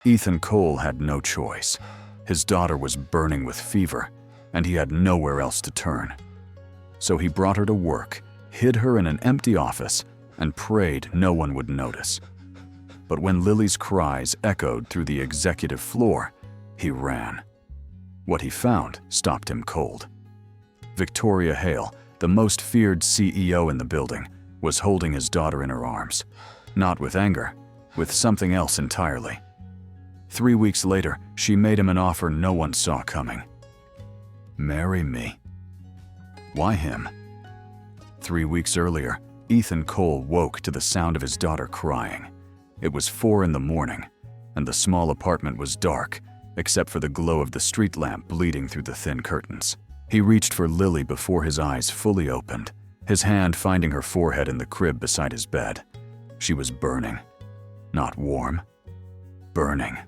Ethan Cole had no choice. His daughter was burning with fever, and he had nowhere else to turn. So he brought her to work, hid her in an empty office, and prayed no one would notice. But when Lily's cries echoed through the executive floor, he ran. What he found stopped him cold. Victoria Hale, the most feared CEO in the building, was holding his daughter in her arms. Not with anger, with something else entirely. 3 weeks later, she made him an offer no one saw coming. Marry me. Why him? 3 weeks earlier, Ethan Cole woke to the sound of his daughter crying. It was 4 in the morning, and the small apartment was dark, except for the glow of the street lamp bleeding through the thin curtains. He reached for Lily before his eyes fully opened, his hand finding her forehead in the crib beside his bed. She was burning. Not warm. Burning.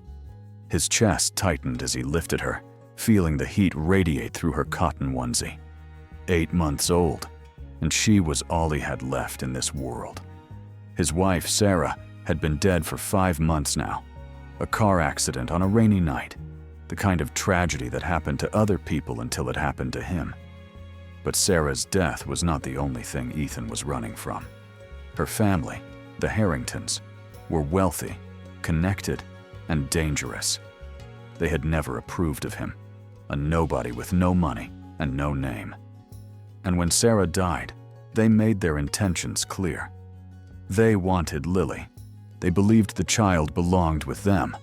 His chest tightened as he lifted her, feeling the heat radiate through her cotton onesie. 8 months old, and she was all he had left in this world. His wife, Sarah, had been dead for 5 months now. A car accident on a rainy night, the kind of tragedy that happened to other people until it happened to him. But Sarah's death was not the only thing Ethan was running from. Her family, the Harringtons, were wealthy, connected, and dangerous. They had never approved of him, a nobody with no money and no name. And when Sarah died, they made their intentions clear. They wanted Lily. They believed the child belonged with them,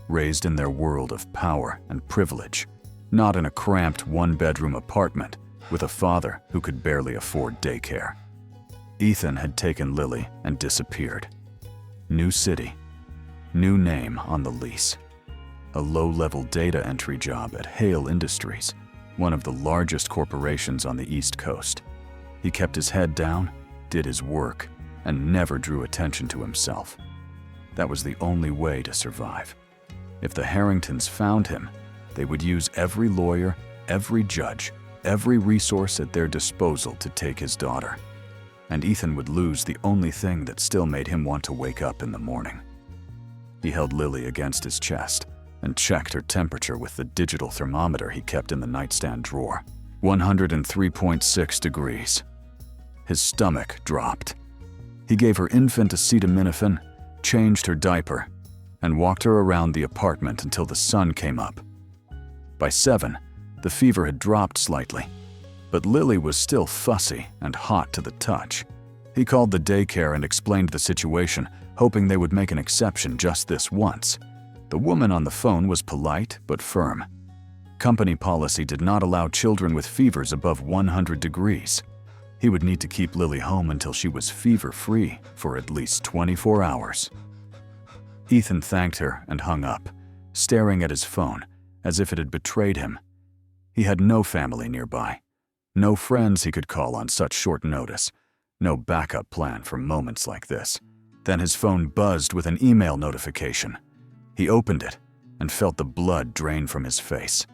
raised in their world of power and privilege, not in a cramped one-bedroom apartment with a father who could barely afford daycare. Ethan had taken Lily and disappeared. New city, new name on the lease. A low-level data entry job at Hale Industries, one of the largest corporations on the East Coast. He kept his head down, did his work, and never drew attention to himself. That was the only way to survive. If the Harringtons found him, they would use every lawyer, every judge, every resource at their disposal to take his daughter. And Ethan would lose the only thing that still made him want to wake up in the morning. He held Lily against his chest and checked her temperature with the digital thermometer he kept in the nightstand drawer. 103.6 degrees. His stomach dropped. He gave her infant acetaminophen, changed her diaper, and walked her around the apartment until the sun came up. By 7, the fever had dropped slightly, but Lily was still fussy and hot to the touch. He called the daycare and explained the situation, hoping they would make an exception just this once. The woman on the phone was polite but firm. Company policy did not allow children with fevers above 100 degrees. He would need to keep Lily home until she was fever-free for at least 24 hours. Ethan thanked her and hung up, staring at his phone as if it had betrayed him. He had no family nearby, no friends he could call on such short notice, no backup plan for moments like this. Then his phone buzzed with an email notification. He opened it and felt the blood drain from his face.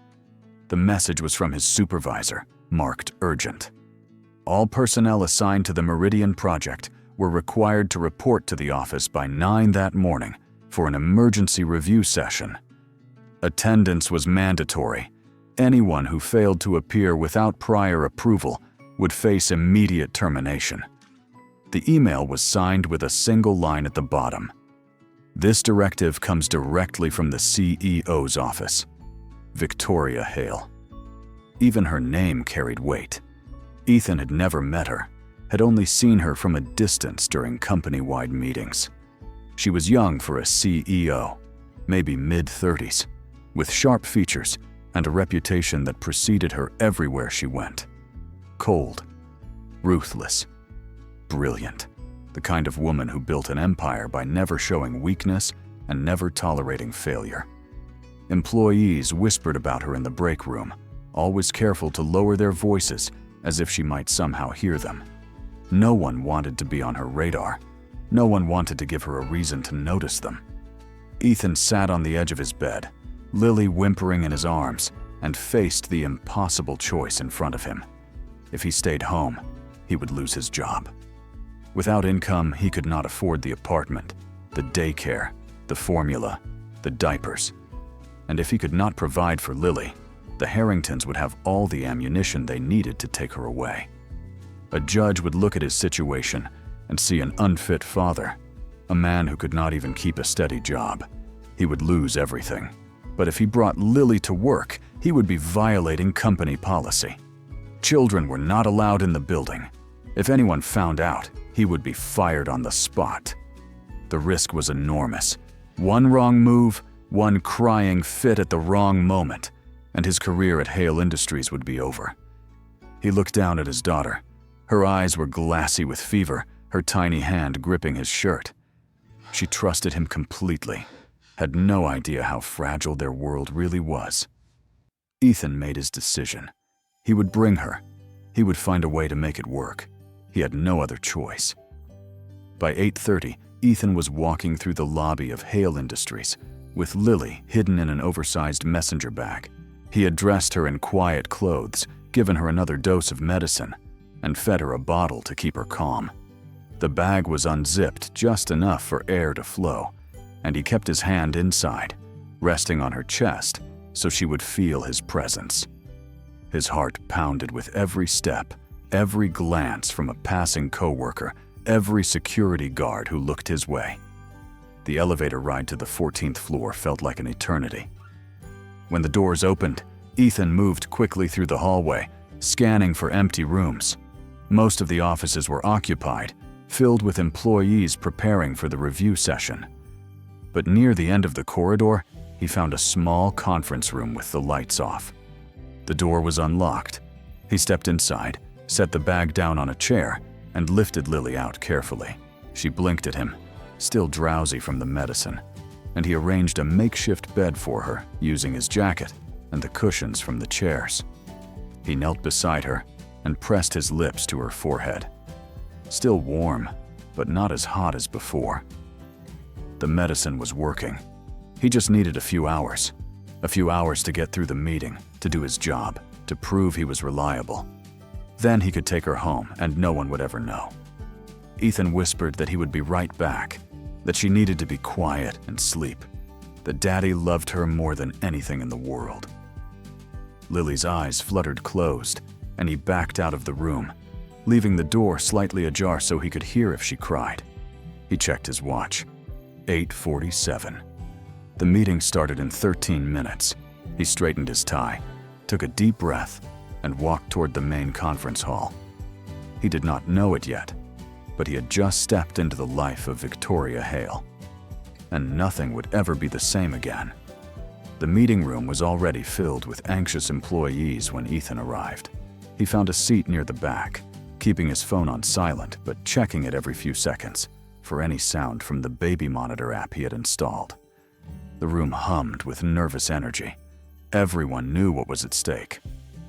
The message was from his supervisor, marked urgent. All personnel assigned to the Meridian project were required to report to the office by 9 that morning for an emergency review session. Attendance was mandatory. Anyone who failed to appear without prior approval would face immediate termination. The email was signed with a single line at the bottom. This directive comes directly from the CEO's office, Victoria Hale. Even her name carried weight. Ethan had never met her, had only seen her from a distance during company-wide meetings. She was young for a CEO, maybe mid-30s, with sharp features and a reputation that preceded her everywhere she went. Cold, ruthless, brilliant, the kind of woman who built an empire by never showing weakness and never tolerating failure. Employees whispered about her in the break room, always careful to lower their voices as if she might somehow hear them. No one wanted to be on her radar. No one wanted to give her a reason to notice them. Ethan sat on the edge of his bed, Lily whimpering in his arms, and faced the impossible choice in front of him. If he stayed home, he would lose his job. Without income, he could not afford the apartment, the daycare, the formula, the diapers. And if he could not provide for Lily, the Harringtons would have all the ammunition they needed to take her away. A judge would look at his situation and see an unfit father, a man who could not even keep a steady job. He would lose everything. But if he brought Lily to work, he would be violating company policy. Children were not allowed in the building. If anyone found out, he would be fired on the spot. The risk was enormous. One wrong move, one crying fit at the wrong moment, and his career at Hale Industries would be over. He looked down at his daughter. Her eyes were glassy with fever, her tiny hand gripping his shirt. She trusted him completely, had no idea how fragile their world really was. Ethan made his decision. He would bring her. He would find a way to make it work. He had no other choice. By 8:30, Ethan was walking through the lobby of Hale Industries, with Lily hidden in an oversized messenger bag. He had dressed her in quiet clothes, given her another dose of medicine, and fed her a bottle to keep her calm. The bag was unzipped just enough for air to flow, and he kept his hand inside, resting on her chest so she would feel his presence. His heart pounded with every step, every glance from a passing coworker, every security guard who looked his way. The elevator ride to the 14th floor felt like an eternity. When the doors opened, Ethan moved quickly through the hallway, scanning for empty rooms. Most of the offices were occupied, filled with employees preparing for the review session. But near the end of the corridor, he found a small conference room with the lights off. The door was unlocked. He stepped inside, set the bag down on a chair, and lifted Lily out carefully. She blinked at him, still drowsy from the medicine, and he arranged a makeshift bed for her using his jacket and the cushions from the chairs. He knelt beside her and pressed his lips to her forehead. Still warm, but not as hot as before. The medicine was working. He just needed a few hours to get through the meeting, to do his job, to prove he was reliable. Then he could take her home and no one would ever know. Ethan whispered that he would be right back, that she needed to be quiet and sleep, that Daddy loved her more than anything in the world. Lily's eyes fluttered closed, and he backed out of the room, leaving the door slightly ajar so he could hear if she cried. He checked his watch. 8:47. The meeting started in 13 minutes. He straightened his tie, took a deep breath, and walked toward the main conference hall. He did not know it yet, but he had just stepped into the life of Victoria Hale. And nothing would ever be the same again. The meeting room was already filled with anxious employees when Ethan arrived. He found a seat near the back, keeping his phone on silent but checking it every few seconds for any sound from the baby monitor app he had installed. The room hummed with nervous energy. Everyone knew what was at stake.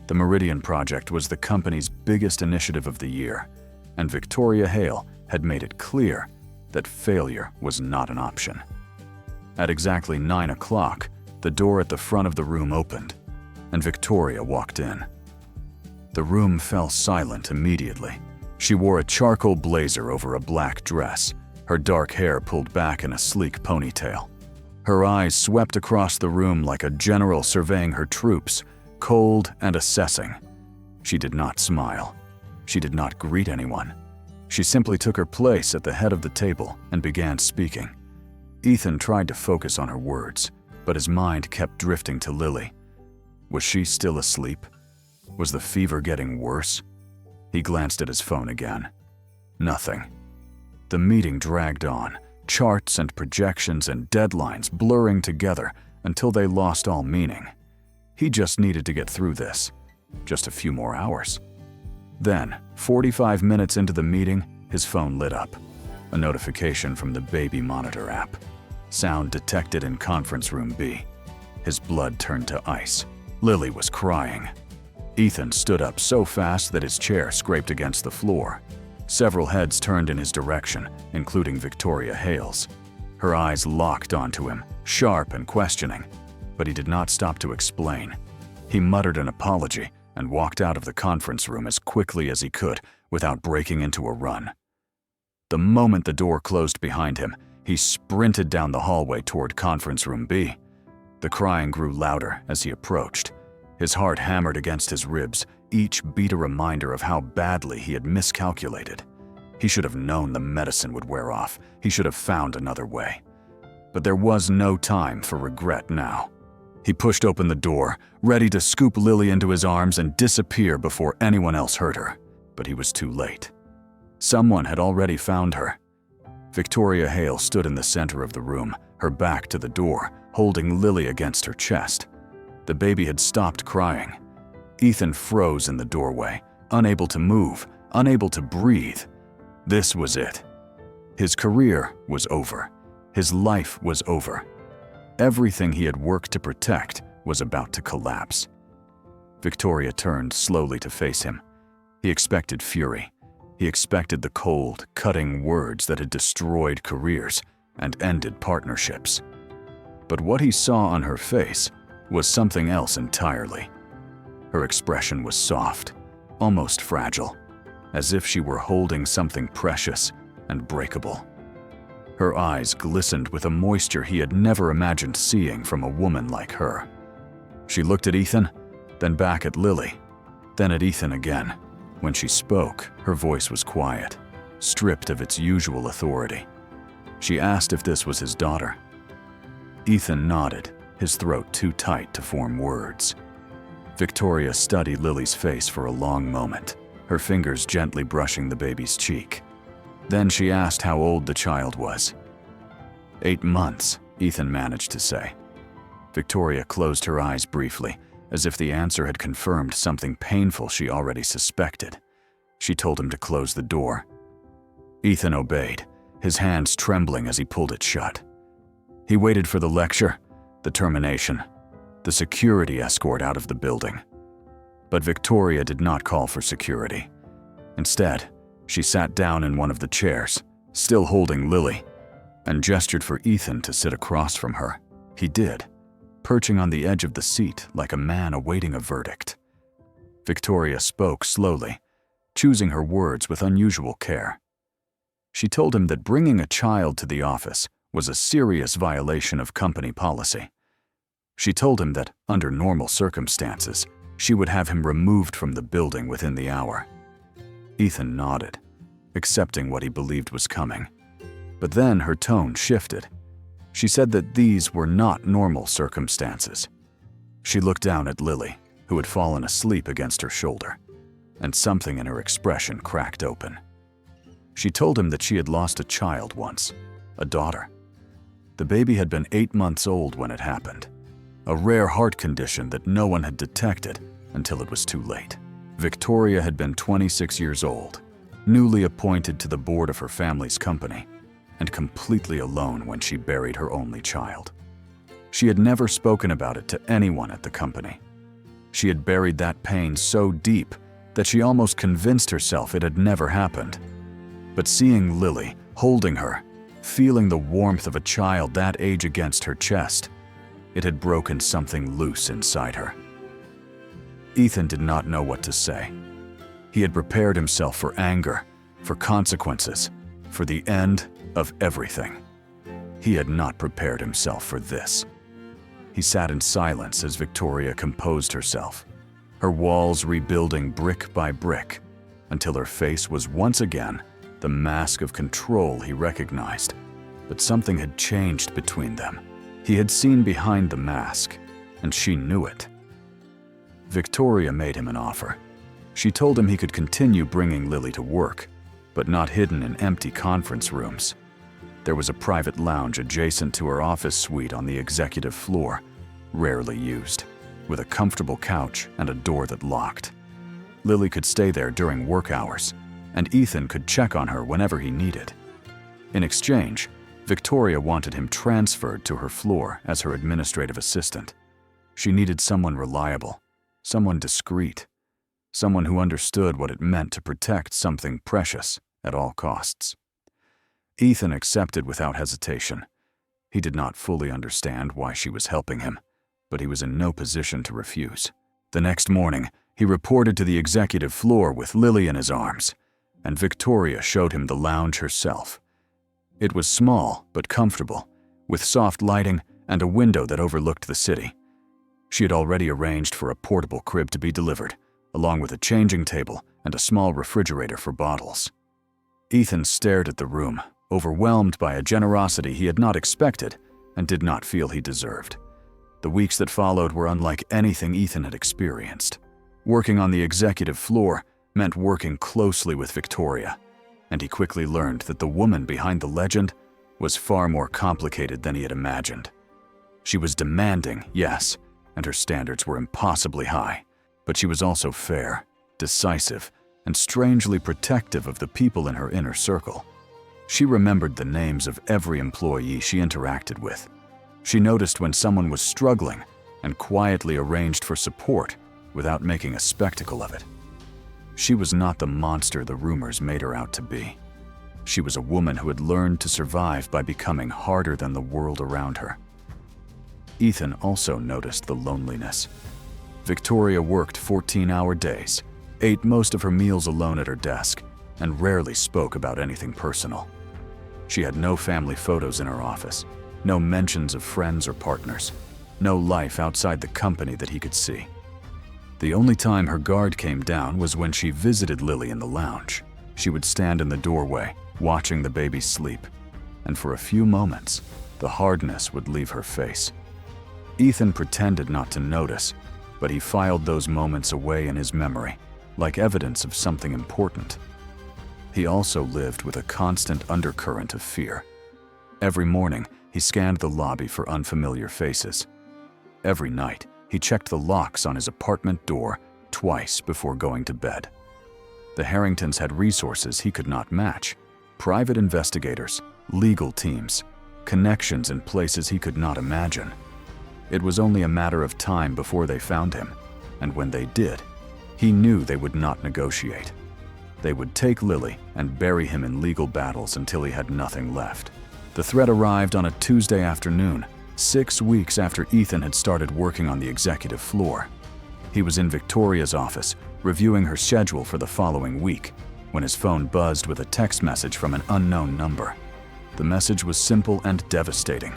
The Meridian Project was the company's biggest initiative of the year, and Victoria Hale had made it clear that failure was not an option. At exactly 9 o'clock, the door at the front of the room opened, and Victoria walked in. The room fell silent immediately. She wore a charcoal blazer over a black dress, her dark hair pulled back in a sleek ponytail. Her eyes swept across the room like a general surveying her troops, cold and assessing. She did not smile. She did not greet anyone. She simply took her place at the head of the table and began speaking. Ethan tried to focus on her words, but his mind kept drifting to Lily. Was she still asleep? Was the fever getting worse? He glanced at his phone again. Nothing. The meeting dragged on, charts and projections and deadlines blurring together until they lost all meaning. He just needed to get through this. Just a few more hours. Then, 45 minutes into the meeting, his phone lit up. A notification from the baby monitor app. Sound detected in conference room B. His blood turned to ice. Lily was crying. Ethan stood up so fast that his chair scraped against the floor. Several heads turned in his direction, including Victoria Hale's. Her eyes locked onto him, sharp and questioning, but he did not stop to explain. He muttered an apology and walked out of the conference room as quickly as he could without breaking into a run. The moment the door closed behind him, He sprinted down the hallway toward conference room B. The crying grew louder as he approached. His heart hammered against his ribs, each beat a reminder of how badly he had miscalculated. He should have known the medicine would wear off. He should have found another way. But there was no time for regret now. He pushed open the door, ready to scoop Lily into his arms and disappear before anyone else heard her. But he was too late. Someone had already found her. Victoria Hale stood in the center of the room, her back to the door, holding Lily against her chest. The baby had stopped crying. Ethan froze in the doorway, unable to move, unable to breathe. This was it. His career was over. His life was over. Everything he had worked to protect was about to collapse. Victoria turned slowly to face him. He expected fury. He expected the cold, cutting words that had destroyed careers and ended partnerships. But what he saw on her face was something else entirely. Her expression was soft, almost fragile, as if she were holding something precious and breakable. Her eyes glistened with a moisture he had never imagined seeing from a woman like her. She looked at Ethan, then back at Lily, then at Ethan again. When she spoke, her voice was quiet, stripped of its usual authority. She asked if this was his daughter. Ethan nodded, his throat too tight to form words. Victoria studied Lily's face for a long moment, her fingers gently brushing the baby's cheek. Then she asked how old the child was. 8 months, Ethan managed to say. Victoria closed her eyes briefly, as if the answer had confirmed something painful she already suspected. She told him to close the door. Ethan obeyed, his hands trembling as he pulled it shut. He waited for the lecture, the termination, the security escort out of the building. But Victoria did not call for security. Instead, she sat down in one of the chairs, still holding Lily, and gestured for Ethan to sit across from her. He did, perching on the edge of the seat like a man awaiting a verdict. Victoria spoke slowly, choosing her words with unusual care. She told him that bringing a child to the office was a serious violation of company policy. She told him that, under normal circumstances, she would have him removed from the building within the hour. Ethan nodded, accepting what he believed was coming. But then her tone shifted. She said that these were not normal circumstances. She looked down at Lily, who had fallen asleep against her shoulder, and something in her expression cracked open. She told him that she had lost a child once, a daughter. The baby had been 8 months old when it happened, a rare heart condition that no one had detected until it was too late. Victoria had been 26 years old, newly appointed to the board of her family's company, and completely alone when she buried her only child. She had never spoken about it to anyone at the company. She had buried that pain so deep that she almost convinced herself it had never happened. But seeing Lily, holding her, feeling the warmth of a child that age against her chest, it had broken something loose inside her. Ethan did not know what to say. He had prepared himself for anger, for consequences, for the end of everything. He had not prepared himself for this. He sat in silence as Victoria composed herself, her walls rebuilding brick by brick, until her face was once again the mask of control he recognized. But something had changed between them. He had seen behind the mask, and she knew it. Victoria made him an offer. She told him he could continue bringing Lily to work, but not hidden in empty conference rooms. There was a private lounge adjacent to her office suite on the executive floor, rarely used, with a comfortable couch and a door that locked. Lily could stay there during work hours, and Ethan could check on her whenever he needed. In exchange, Victoria wanted him transferred to her floor as her administrative assistant. She needed someone reliable, someone discreet, someone who understood what it meant to protect something precious at all costs. Ethan accepted without hesitation. He did not fully understand why she was helping him, but he was in no position to refuse. The next morning, he reported to the executive floor with Lily in his arms, and Victoria showed him the lounge herself. It was small but comfortable, with soft lighting and a window that overlooked the city. She had already arranged for a portable crib to be delivered, along with a changing table and a small refrigerator for bottles. Ethan stared at the room, overwhelmed by a generosity he had not expected and did not feel he deserved. The weeks that followed were unlike anything Ethan had experienced. Working on the executive floor meant working closely with Victoria, and he quickly learned that the woman behind the legend was far more complicated than he had imagined. She was demanding, yes, and her standards were impossibly high, but she was also fair, decisive, and strangely protective of the people in her inner circle. She remembered the names of every employee she interacted with. She noticed when someone was struggling and quietly arranged for support without making a spectacle of it. She was not the monster the rumors made her out to be. She was a woman who had learned to survive by becoming harder than the world around her. Ethan also noticed the loneliness. Victoria worked 14-hour days, ate most of her meals alone at her desk, and rarely spoke about anything personal. She had no family photos in her office, no mentions of friends or partners, no life outside the company that he could see. The only time her guard came down was when she visited Lily in the lounge. She would stand in the doorway, watching the baby sleep, and for a few moments, the hardness would leave her face. Ethan pretended not to notice, but he filed those moments away in his memory, like evidence of something important. He also lived with a constant undercurrent of fear. Every morning, he scanned the lobby for unfamiliar faces. Every night, he checked the locks on his apartment door twice before going to bed. The Harringtons had resources he could not match: private investigators, legal teams, connections in places he could not imagine. It was only a matter of time before they found him, and when they did, he knew they would not negotiate. They would take Lily and bury him in legal battles until he had nothing left. The threat arrived on a Tuesday afternoon, 6 weeks after Ethan had started working on the executive floor. He was in Victoria's office, reviewing her schedule for the following week, when his phone buzzed with a text message from an unknown number. The message was simple and devastating.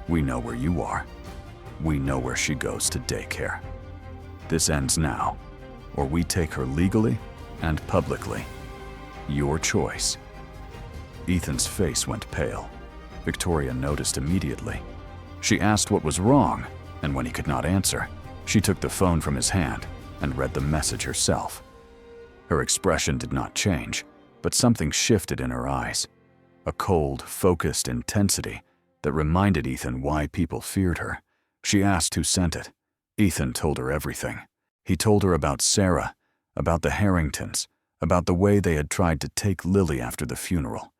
"We know where you are. We know where she goes to daycare. This ends now, or we take her legally and publicly. Your choice." Ethan's face went pale. Victoria noticed immediately. She asked what was wrong, and when he could not answer, she took the phone from his hand and read the message herself. Her expression did not change, but something shifted in her eyes. A cold, focused intensity that reminded Ethan why people feared her. She asked who sent it. Ethan told her everything. He told her about Sarah, about the Harringtons, about the way they had tried to take Lily after the funeral.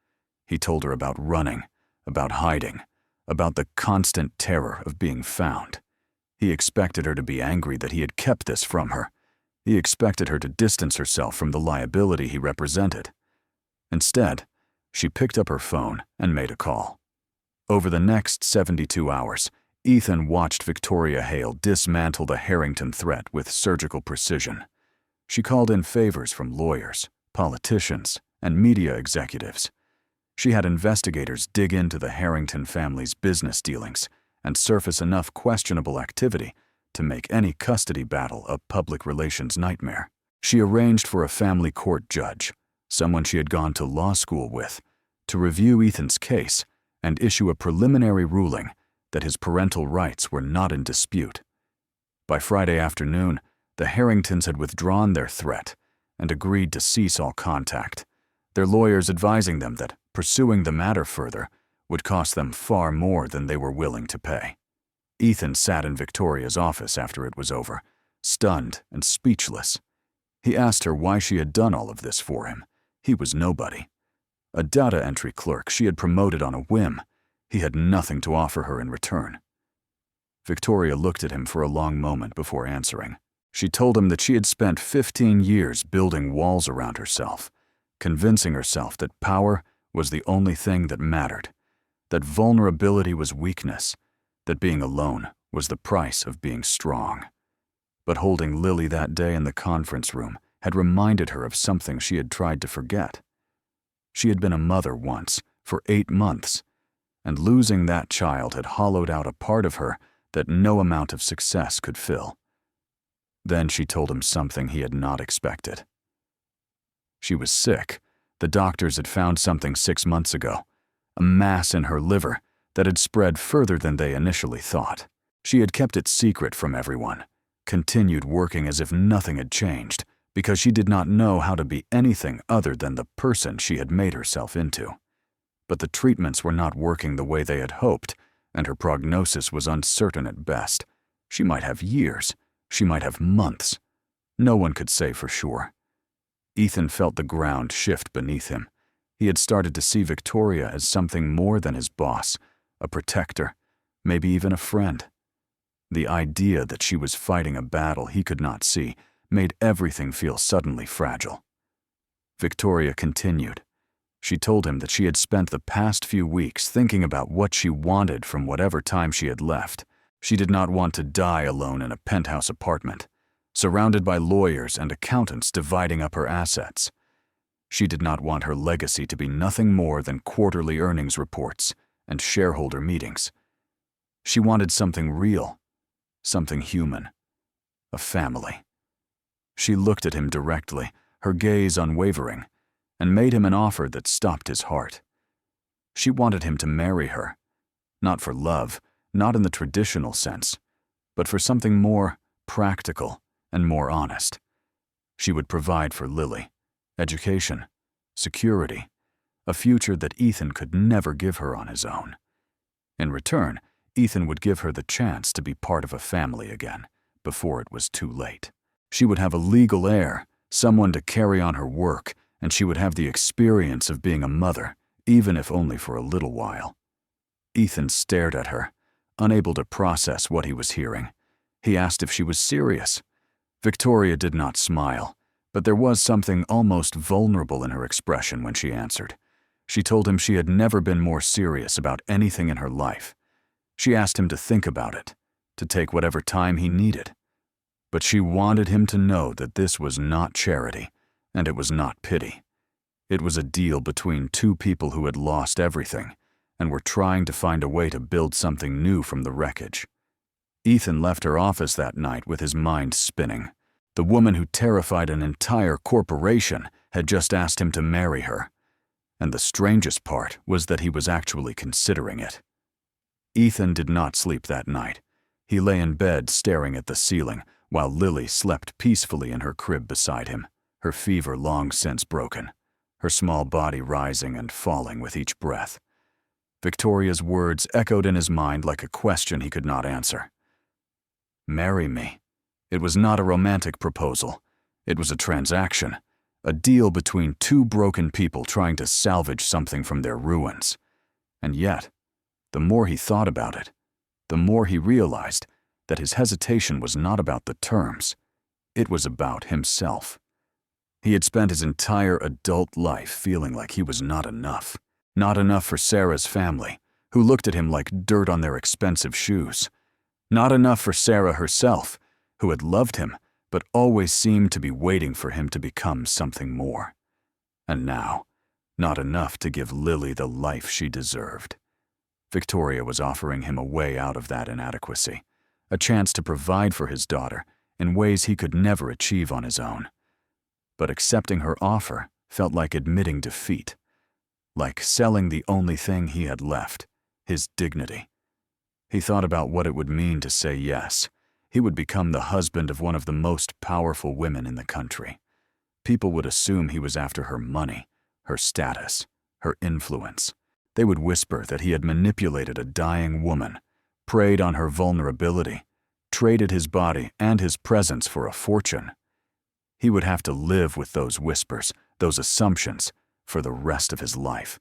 He told her about running, about hiding, about the constant terror of being found. He expected her to be angry that he had kept this from her. He expected her to distance herself from the liability he represented. Instead, she picked up her phone and made a call. Over the next 72 hours, Ethan watched Victoria Hale dismantle the Harrington threat with surgical precision. She called in favors from lawyers, politicians, and media executives. She had investigators dig into the Harrington family's business dealings and surface enough questionable activity to make any custody battle a public relations nightmare. She arranged for a family court judge, someone she had gone to law school with, to review Ethan's case and issue a preliminary ruling that his parental rights were not in dispute. By Friday afternoon, the Harringtons had withdrawn their threat and agreed to cease all contact, their lawyers advising them that pursuing the matter further would cost them far more than they were willing to pay. Ethan sat in Victoria's office after it was over, stunned and speechless. He asked her why she had done all of this for him. He was nobody. A data entry clerk she had promoted on a whim. He had nothing to offer her in return. Victoria looked at him for a long moment before answering. She told him that she had spent 15 years building walls around herself, convincing herself that power was the only thing that mattered, that vulnerability was weakness, that being alone was the price of being strong. But holding Lily that day in the conference room had reminded her of something she had tried to forget. She had been a mother once, for 8 months, and losing that child had hollowed out a part of her that no amount of success could fill. Then she told him something he had not expected. She was sick. The doctors had found something 6 months ago, a mass in her liver that had spread further than they initially thought. She had kept it secret from everyone, continued working as if nothing had changed, because she did not know how to be anything other than the person she had made herself into. But the treatments were not working the way they had hoped, and her prognosis was uncertain at best. She might have years, she might have months. No one could say for sure. Ethan felt the ground shift beneath him. He had started to see Victoria as something more than his boss, a protector, maybe even a friend. The idea that she was fighting a battle he could not see made everything feel suddenly fragile. Victoria continued. She told him that she had spent the past few weeks thinking about what she wanted from whatever time she had left. She did not want to die alone in a penthouse apartment, surrounded by lawyers and accountants dividing up her assets. She did not want her legacy to be nothing more than quarterly earnings reports and shareholder meetings. She wanted something real, something human, a family. She looked at him directly, her gaze unwavering, and made him an offer that stopped his heart. She wanted him to marry her, not for love, not in the traditional sense, but for something more practical and more honest. She would provide for Lily, education, security, a future that Ethan could never give her on his own. In return, Ethan would give her the chance to be part of a family again, before it was too late. She would have a legal heir, someone to carry on her work, and she would have the experience of being a mother, even if only for a little while. Ethan stared at her, unable to process what he was hearing. He asked if she was serious. Victoria did not smile, but there was something almost vulnerable in her expression when she answered. She told him she had never been more serious about anything in her life. She asked him to think about it, to take whatever time he needed. But she wanted him to know that this was not charity, and it was not pity. It was a deal between two people who had lost everything and were trying to find a way to build something new from the wreckage. Ethan left her office that night with his mind spinning. The woman who terrified an entire corporation had just asked him to marry her. And the strangest part was that he was actually considering it. Ethan did not sleep that night. He lay in bed staring at the ceiling, while Lily slept peacefully in her crib beside him, her fever long since broken, her small body rising and falling with each breath. Victoria's words echoed in his mind like a question he could not answer. Marry me. It was not a romantic proposal. It was a transaction, a deal between two broken people trying to salvage something from their ruins. And yet, the more he thought about it, the more he realized that his hesitation was not about the terms. It was about himself. He had spent his entire adult life feeling like he was not enough. Not enough for Sarah's family, who looked at him like dirt on their expensive shoes. Not enough for Sarah herself, who had loved him, but always seemed to be waiting for him to become something more. And now, not enough to give Lily the life she deserved. Victoria was offering him a way out of that inadequacy, a chance to provide for his daughter in ways he could never achieve on his own. But accepting her offer felt like admitting defeat, like selling the only thing he had left, his dignity. He thought about what it would mean to say yes. He would become the husband of one of the most powerful women in the country. People would assume he was after her money, her status, her influence. They would whisper that he had manipulated a dying woman, preyed on her vulnerability, traded his body and his presence for a fortune. He would have to live with those whispers, those assumptions, for the rest of his life.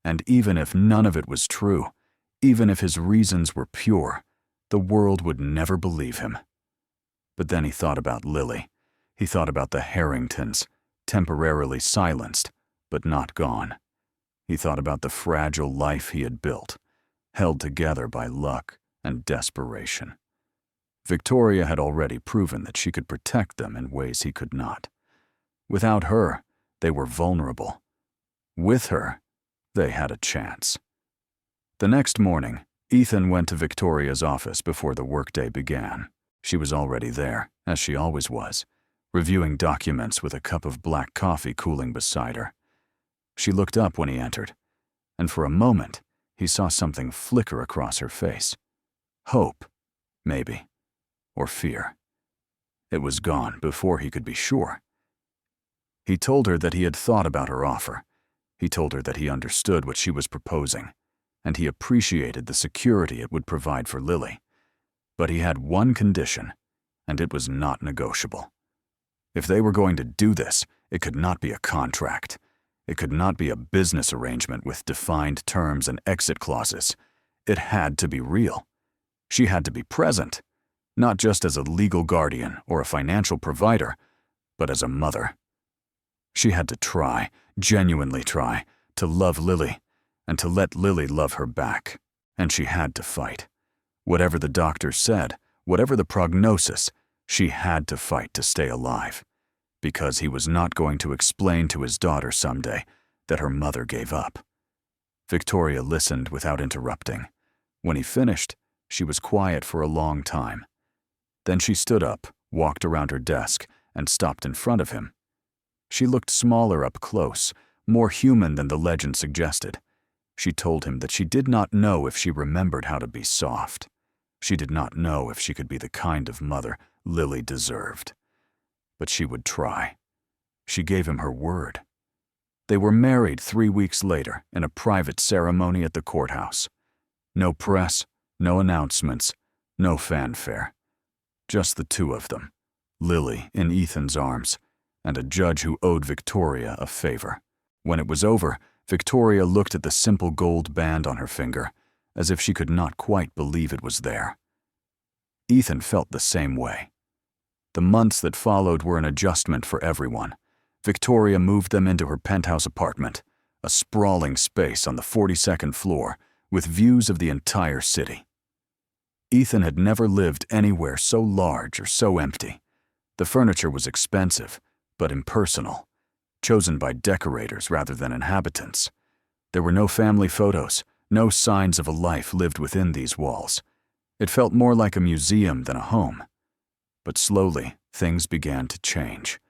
And even if none of it was true, even if his reasons were pure, the world would never believe him. But then he thought about Lily. He thought about the Harringtons, temporarily silenced, but not gone. He thought about the fragile life he had built, held together by luck and desperation. Victoria had already proven that she could protect them in ways he could not. Without her, they were vulnerable. With her, they had a chance. The next morning, Ethan went to Victoria's office before the workday began. She was already there, as she always was, reviewing documents with a cup of black coffee cooling beside her. She looked up when he entered, and for a moment, he saw something flicker across her face. Hope, maybe, or fear. It was gone before he could be sure. He told her that he had thought about her offer. He told her that he understood what she was proposing, and he appreciated the security it would provide for Lily. But he had one condition, and it was not negotiable. If they were going to do this, it could not be a contract. It could not be a business arrangement with defined terms and exit clauses. It had to be real. She had to be present, not just as a legal guardian or a financial provider, but as a mother. She had to try, genuinely try, to love Lily and to let Lily love her back. And she had to fight. Whatever the doctor said, whatever the prognosis, she had to fight to stay alive. Because he was not going to explain to his daughter someday that her mother gave up. Victoria listened without interrupting. When he finished, she was quiet for a long time. Then she stood up, walked around her desk, and stopped in front of him. She looked smaller up close, more human than the legend suggested. She told him that she did not know if she remembered how to be soft. She did not know if she could be the kind of mother Lily deserved. But she would try. She gave him her word. They were married 3 weeks later in a private ceremony at the courthouse. No press, no announcements, no fanfare. Just the two of them, Lily in Ethan's arms, and a judge who owed Victoria a favor. When it was over, Victoria looked at the simple gold band on her finger, as if she could not quite believe it was there. Ethan felt the same way. The months that followed were an adjustment for everyone. Victoria moved them into her penthouse apartment, a sprawling space on the 42nd floor with views of the entire city. Ethan had never lived anywhere so large or so empty. The furniture was expensive, but impersonal, chosen by decorators rather than inhabitants. There were no family photos, no signs of a life lived within these walls. It felt more like a museum than a home. But slowly, things began to change.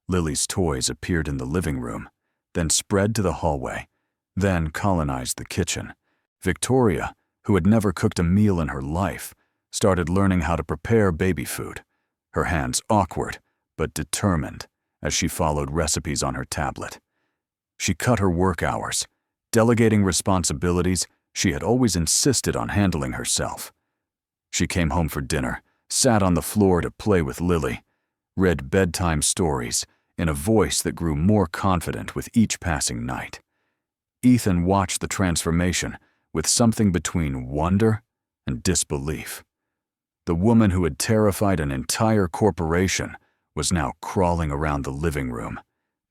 Lily's toys appeared in the living room, then spread to the hallway, then colonized the kitchen. Victoria, who had never cooked a meal in her life, started learning how to prepare baby food, her hands awkward but determined as she followed recipes on her tablet. She cut her work hours, delegating responsibilities she had always insisted on handling herself. She came home for dinner, sat on the floor to play with Lily, read bedtime stories in a voice that grew more confident with each passing night. Ethan watched the transformation with something between wonder and disbelief. The woman who had terrified an entire corporation was now crawling around the living room,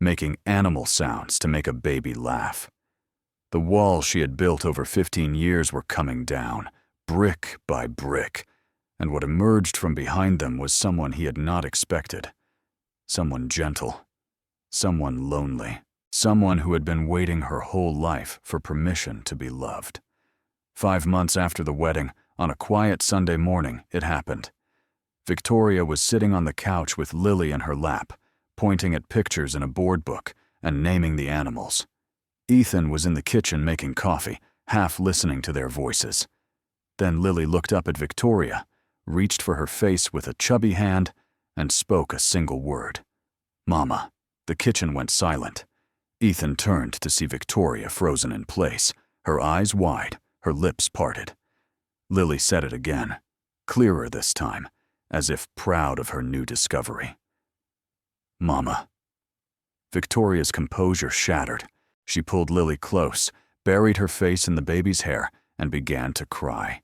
making animal sounds to make a baby laugh. The walls she had built over 15 years were coming down, brick by brick, and what emerged from behind them was someone he had not expected. Someone gentle, someone lonely, someone who had been waiting her whole life for permission to be loved. 5 months after the wedding, on a quiet Sunday morning, it happened. Victoria was sitting on the couch with Lily in her lap, pointing at pictures in a board book and naming the animals. Ethan was in the kitchen making coffee, half listening to their voices. Then Lily looked up at Victoria, reached for her face with a chubby hand, and spoke a single word. "Mama." The kitchen went silent. Ethan turned to see Victoria frozen in place, her eyes wide, her lips parted. Lily said it again, clearer this time, as if proud of her new discovery. "Mama." Victoria's composure shattered. She pulled Lily close, buried her face in the baby's hair, and began to cry.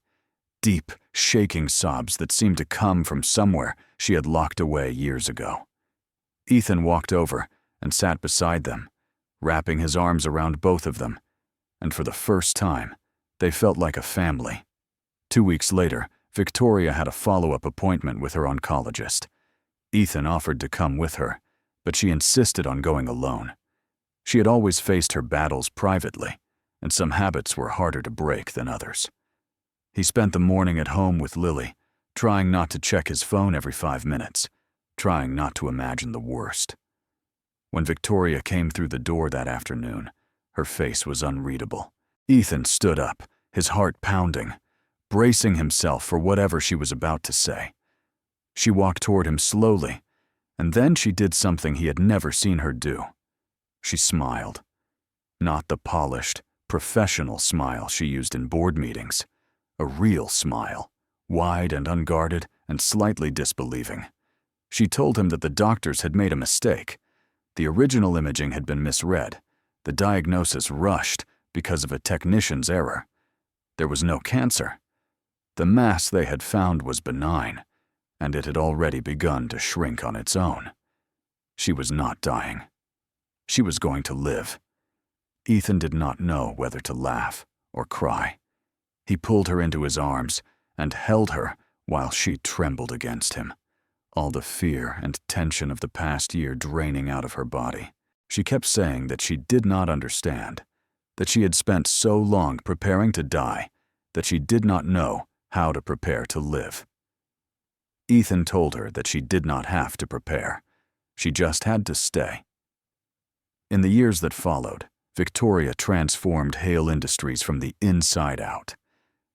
Deep, shaking sobs that seemed to come from somewhere she had locked away years ago. Ethan walked over and sat beside them, wrapping his arms around both of them, and for the first time, they felt like a family. 2 weeks later, Victoria had a follow-up appointment with her oncologist. Ethan offered to come with her, but she insisted on going alone. She had always faced her battles privately, and some habits were harder to break than others. He spent the morning at home with Lily, trying not to check his phone every 5 minutes, trying not to imagine the worst. When Victoria came through the door that afternoon, her face was unreadable. Ethan stood up, his heart pounding, bracing himself for whatever she was about to say. She walked toward him slowly, and then she did something he had never seen her do. She smiled. Not the polished, professional smile she used in board meetings. A real smile, wide and unguarded and slightly disbelieving. She told him that the doctors had made a mistake. The original imaging had been misread. The diagnosis rushed because of a technician's error. There was no cancer. The mass they had found was benign, and it had already begun to shrink on its own. She was not dying. She was going to live. Ethan did not know whether to laugh or cry. He pulled her into his arms and held her while she trembled against him, all the fear and tension of the past year draining out of her body. She kept saying that she did not understand, that she had spent so long preparing to die that she did not know how to prepare to live. Ethan told her that she did not have to prepare. She just had to stay. In the years that followed, Victoria transformed Hale Industries from the inside out.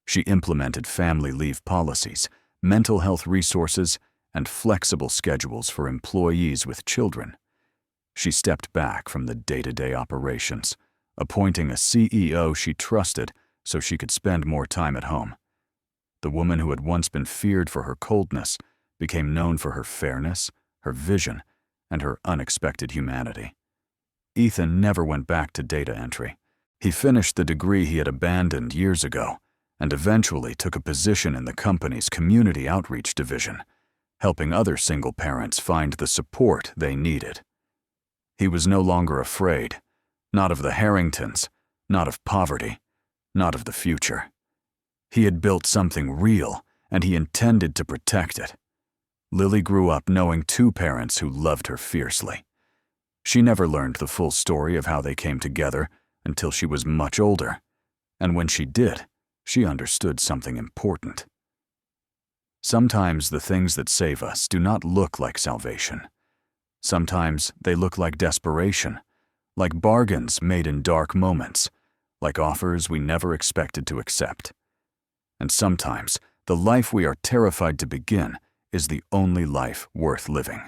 She implemented family leave policies, mental health resources, and flexible schedules for employees with children. She stepped back from the day-to-day operations, appointing a CEO she trusted so she could spend more time at home. The woman who had once been feared for her coldness became known for her fairness, her vision, and her unexpected humanity. Ethan never went back to data entry. He finished the degree he had abandoned years ago and eventually took a position in the company's community outreach division, helping other single parents find the support they needed. He was no longer afraid, not of the Harringtons, not of poverty, not of the future. He had built something real, and he intended to protect it. Lily grew up knowing 2 parents who loved her fiercely. She never learned the full story of how they came together until she was much older, and when she did, she understood something important. Sometimes the things that save us do not look like salvation. Sometimes they look like desperation, like bargains made in dark moments, like offers we never expected to accept. And sometimes the life we are terrified to begin is the only life worth living.